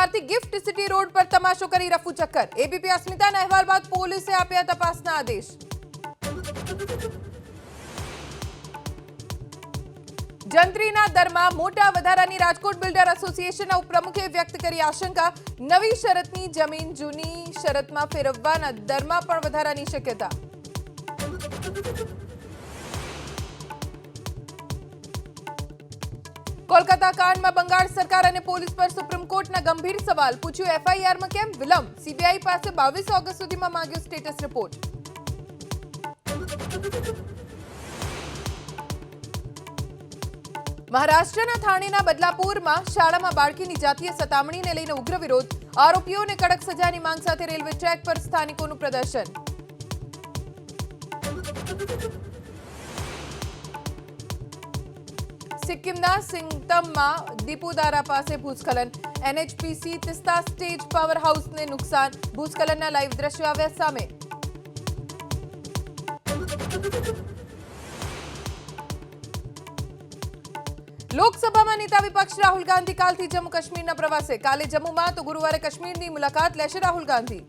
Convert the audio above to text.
અમદાવાદથી gift city road પર તમાશો કરી રફુ ચક્કર। એબીપી અસ્મિતાના અહેવાલ બાદ પોલીસે આપ્યા તપાસના આદેશ। જંત્રીના દરમાં મોટા વધારાની રાજકોટ બિલ્ડર એસોસિએશનના ઉપપ્રમુખે વ્યક્ત કરી આશંકા। નવી શરતની જમીન જૂની શરતમાં ફેરવવાના દરમાં પણ વધારાની શક્યતા। कोलकाता कांड में बंगाल सरकार और पुलिस पर सुप्रीम कोर्ट ना गंभीर सवाल। पूछ्यु एफआईआर में केम विलंब। सीबीआई पास 22 ऑगस्ट सुधी में मांग्यो स्टेटस रिपोर्ट। महाराष्ट्रना थाणेना बदलापुर में शाला में बाळकीनी जातीय सतामणी ने लईने उग्र विरोध। आरोपीओने कड़क सजानी मांग साथे रेलवे ट्रेक पर स्थानिकोनुं प्रदर्शन। सिक्किमना सिंगतमમાં દીપુદારા પાસે ભૂસ્ખલન। એનએચપીસી તિસ્તા સ્ટેજ પાવર હાઉસને નુકસાન। ભૂસ્ખલનના લાઈવ દ્રશ્યો આવ્યા સામે। લોકસભામાં નેતા વિપક્ષ રાહુલ ગાંધી કાલથી જમ્મુ કાશ્મીરના પ્રવાસે। કાલે જમ્મુમાં તો ગુરુવારે કાશ્મીરની મુલાકાત લેશે રાહુલ ગાંધી।